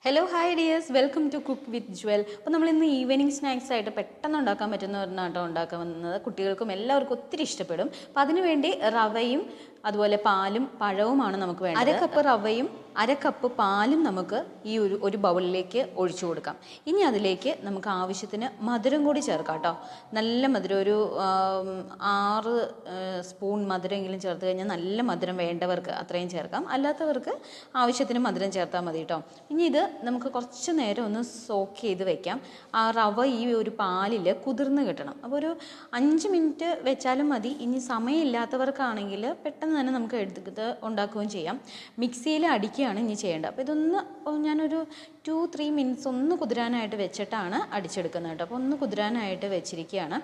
Hello hi dears, welcome to cook with Jewel. അപ്പോൾ നമ്മൾ ഇന്ന് ഈവനിങ് സ്നാക്സ് ആയിട്ട് പെട്ടെന്ന് ഉണ്ടാക്കാൻ പറ്റുന്ന ഒരെണ്ണാട്ടോ ഉണ്ടാക്കാൻ വന്നത്. കുട്ടികൾക്കും എല്ലാവർക്കും ഒത്തിരി ഇഷ്ടപ്പെടും. അപ്പോൾ അതിനുവേണ്ടി റവയും അതുപോലെ പാലും പഴവുമാണ് നമുക്ക് വേണ്ടത്. 1 കപ്പ് റവയും 1 കപ്പ് പാലും നമുക്ക് ഈ ഒരു ബൗളിലേക്ക് ഒഴിച്ചു കൊടുക്കാം. ഇനി അതിലേക്ക് നമുക്ക് ആവശ്യത്തിന് മധുരം കൂടി ചേർക്കാം കേട്ടോ. നല്ല മധുരം, ഒരു 6 സ്പൂൺ മധുരമെങ്കിലും ചേർത്ത് കഴിഞ്ഞാൽ നല്ല മധുരം വേണ്ടവർക്ക് അത്രയും ചേർക്കാം, അല്ലാത്തവർക്ക് ആവശ്യത്തിന് മധുരം ചേർത്താൽ മതി കേട്ടോ. ഇനി ഇത് നമുക്ക് കുറച്ച് നേരം ഒന്ന് സോക്ക് ചെയ്ത് വെക്കാം. ആ റവ ഈ ഒരു പാലിൽ കുതിർന്ന് കിട്ടണം. അപ്പോൾ ഒരു 5 മിനിറ്റ് വെച്ചാലും മതി. ഇനി സമയമില്ലാത്തവർക്കാണെങ്കിൽ പെട്ടെന്ന് തന്നെ നമുക്ക് എടുത്ത് ഉണ്ടാക്കുകയും ചെയ്യാം. മിക്സിയിൽ അടിക്കുകയാണ് ഇനി ചെയ്യേണ്ടത്. അപ്പോൾ ഇതൊന്ന് ഞാനൊരു 2-3 മിനിറ്റ്സ് ഒന്ന് കുതിരാനായിട്ട് വെച്ചിട്ടാണ് അടിച്ചെടുക്കുന്നത് കേട്ടോ. അപ്പോൾ ഒന്ന് കുതിരാനായിട്ട് വെച്ചിരിക്കുകയാണ്.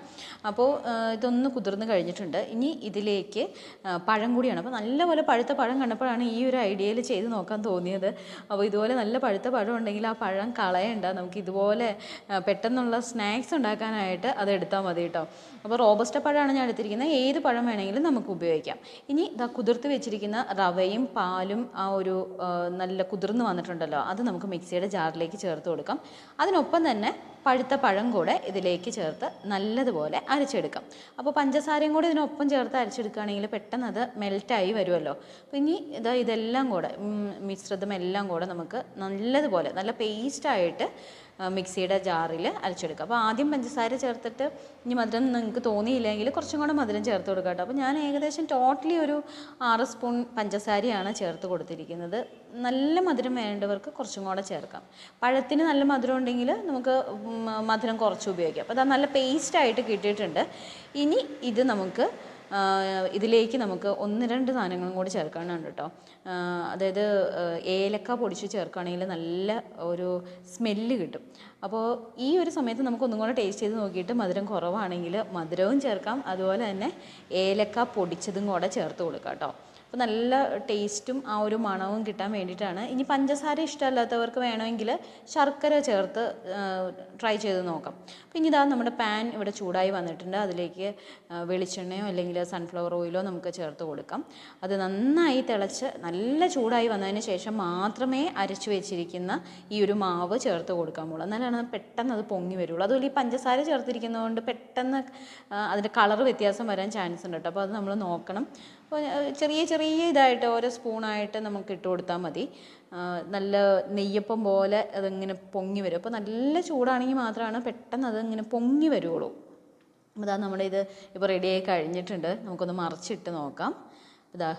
അപ്പോൾ ഇതൊന്ന് കുതിർന്ന് കഴിഞ്ഞിട്ടുണ്ട്. ഇനി ഇതിലേക്ക് പഴം കൂടിയാണ്. അപ്പോൾ നല്ലപോലെ പഴുത്ത പഴം കണ്ടപ്പോഴാണ് ഈ ഒരു ഐഡിയയിൽ ചെയ്ത് നോക്കാൻ തോന്നിയത്. അപ്പോൾ ഇതുപോലെ നല്ല പഴുത്ത പഴം ഉണ്ടെങ്കിൽ ആ പഴം കളയണ്ട, നമുക്ക് ഇതുപോലെ പെട്ടെന്നുള്ള സ്നാക്സ് ഉണ്ടാക്കാനായിട്ട് അത് എടുത്താൽ മതി കേട്ടോ. അപ്പോൾ റോബസ്റ്റ പഴമാണ് ഞാൻ എടുത്തിരിക്കുന്നത്. ഏത് പഴം വേണമെങ്കിലും നമുക്ക് ഉപയോഗിക്കാം. ഇനി ഇതാ കുതിർത്ത് വെച്ചിരിക്കുന്ന റവയും പാലും ആ ഒരു നല്ല കുതിർന്ന് വന്നിട്ടുണ്ടല്ലോ, അത് നമുക്ക് മിക്സിയുടെ ജാറിലേക്ക് ചേർത്ത് കൊടുക്കാം. അതിനൊപ്പം തന്നെ പഴുത്ത പഴം കൂടെ ഇതിലേക്ക് ചേർത്ത് നല്ലതുപോലെ അരച്ചെടുക്കാം. അപ്പോൾ പഞ്ചസാരയും കൂടെ ഇതിനൊപ്പം ചേർത്ത് അരച്ചെടുക്കുകയാണെങ്കിൽ പെട്ടെന്ന് അത് മെൽറ്റായി വരുമല്ലോ. അപ്പോൾ ഇനി ഇതെല്ലാം കൂടെ മിശ്രിതം എല്ലാം കൂടെ നമുക്ക് നല്ലതുപോലെ നല്ല പേസ്റ്റായിട്ട് മിക്സിയുടെ ജാറിൽ അരച്ചെടുക്കുക. അപ്പോൾ ആദ്യം പഞ്ചസാര ചേർത്തിട്ട് ഇനി മധുരം നിങ്ങൾക്ക് തോന്നിയില്ലെങ്കിൽ കുറച്ചും കൂടെ മധുരം ചേർത്ത് കൊടുക്കുക കേട്ടോ. അപ്പോൾ ഞാൻ ഏകദേശം ടോട്ടലി ഒരു 6 സ്പൂൺ പഞ്ചസാരയാണ് ചേർത്ത് കൊടുത്തിരിക്കുന്നത്. നല്ല മധുരം വേണ്ടവർക്ക് കുറച്ചും കൂടെ ചേർക്കാം. പഴത്തിന് നല്ല മധുരം ഉണ്ടെങ്കിൽ നമുക്ക് മധുരം കുറച്ച് ഉപയോഗിക്കാം. അപ്പോൾ അത് നല്ല പേസ്റ്റായിട്ട് കിട്ടിയിട്ടുണ്ട്. ഇനി ഇത് നമുക്ക് ഇതിലേക്ക് നമുക്ക് 1-2 സാധനങ്ങളും കൂടി ചേർക്കാനുണ്ട് കേട്ടോ. അതായത് ഏലക്ക പൊടിച്ച് ചേർക്കുകയാണെങ്കിൽ നല്ല ഒരു സ്മെല്ല് കിട്ടും. അപ്പോൾ ഈ ഒരു സമയത്ത് നമുക്ക് ഒന്നും കൂടെ ടേസ്റ്റ് ചെയ്ത് നോക്കിയിട്ട് മധുരം കുറവാണെങ്കിൽ മധുരവും ചേർക്കാം, അതുപോലെ തന്നെ ഏലക്ക പൊടിച്ചതും കൂടെ ചേർത്ത് കൊടുക്കാം കേട്ടോ. അപ്പോൾ നല്ല ടേസ്റ്റും ആ ഒരു മണവും കിട്ടാൻ വേണ്ടിയിട്ടാണ്. ഇനി പഞ്ചസാര ഇഷ്ടമല്ലാത്തവർക്ക് വേണമെങ്കിൽ ശർക്കര ചേർത്ത് ട്രൈ ചെയ്ത് നോക്കാം. അപ്പോൾ ഇനി ഇതാ നമ്മുടെ പാൻ ഇവിടെ ചൂടായി വന്നിട്ടുണ്ട്. അതിലേക്ക് വെളിച്ചെണ്ണയോ അല്ലെങ്കിൽ സൺഫ്ലവർ ഓയിലോ നമുക്ക് ചേർത്ത് കൊടുക്കാം. അത് നന്നായി തിളച്ച് നല്ല ചൂടായി വന്നതിന് ശേഷം മാത്രമേ അരച്ചു വെച്ചിരിക്കുന്ന ഈ ഒരു മാവ് ചേർത്ത് കൊടുക്കാമുള്ളൂ. എന്നാലാണ് പെട്ടെന്ന് അത് പൊങ്ങി വരുള്ളൂ. അതുപോലെ ഈ പഞ്ചസാര ചേർത്തിരിക്കുന്നതുകൊണ്ട് പെട്ടെന്ന് അതിൻ്റെ കളർ വ്യത്യാസം വരാൻ ചാൻസ് ഉണ്ട് കേട്ടോ. അപ്പോൾ അത് നമ്മൾ നോക്കണം. അപ്പോൾ ചെറിയ ഇതായിട്ട് ഓരോ സ്പൂണായിട്ട് നമുക്ക് ഇട്ട് കൊടുത്താൽ മതി. നല്ല നെയ്യപ്പം പോലെ അതിങ്ങനെ പൊങ്ങി വരും. അപ്പോൾ നല്ല ചൂടാണെങ്കിൽ മാത്രമാണ് പെട്ടെന്ന് അതിങ്ങനെ പൊങ്ങി വരുള്ളൂ. അപ്പോൾ ഇതാ നമ്മുടെ ഇത് ഇപ്പോൾ റെഡിയായി കഴിഞ്ഞിട്ടുണ്ട്. നമുക്കൊന്ന് മറിച്ചിട്ട് നോക്കാം. ഇതാ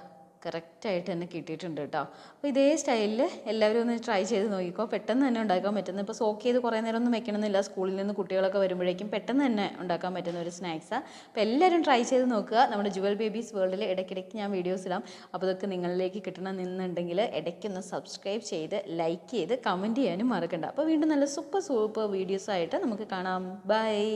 കറക്റ്റായിട്ട് തന്നെ കിട്ടിയിട്ടുണ്ട് കേട്ടോ. അപ്പോൾ ഇതേ സ്റ്റൈലിൽ എല്ലാവരും ഒന്ന് ട്രൈ ചെയ്ത് നോക്കിക്കോ. പെട്ടെന്ന് തന്നെ ഉണ്ടാക്കാൻ പറ്റുന്നത്. ഇപ്പോൾ സോക്ക് ചെയ്ത് കുറേ നേരം ഒന്നും വെക്കണമെന്നില്ല. സ്കൂളിൽ നിന്ന് കുട്ടികളൊക്കെ വരുമ്പോഴേക്കും പെട്ടെന്ന് തന്നെ ഉണ്ടാക്കാൻ പറ്റുന്ന ഒരു സ്നാക്സാണ്. അപ്പോൾ എല്ലാവരും ട്രൈ ചെയ്ത് നോക്കുക. നമ്മുടെ ജുവൽ ബേബീസ് വേൾഡിൽ ഇടയ്ക്കിടയ്ക്ക് ഞാൻ വീഡിയോസ് ഇടാം. അപ്പോൾ ഇതൊക്കെ നിങ്ങളിലേക്ക് കിട്ടണമെന്നുണ്ടെങ്കിൽ ഇടയ്ക്കൊന്ന് സബ്സ്ക്രൈബ് ചെയ്ത് ലൈക്ക് ചെയ്ത് കമൻറ്റ് ചെയ്യാനും മറക്കണ്ട. അപ്പോൾ വീണ്ടും നല്ല സൂപ്പർ വീഡിയോസായിട്ട് നമുക്ക് കാണാം. ബൈ.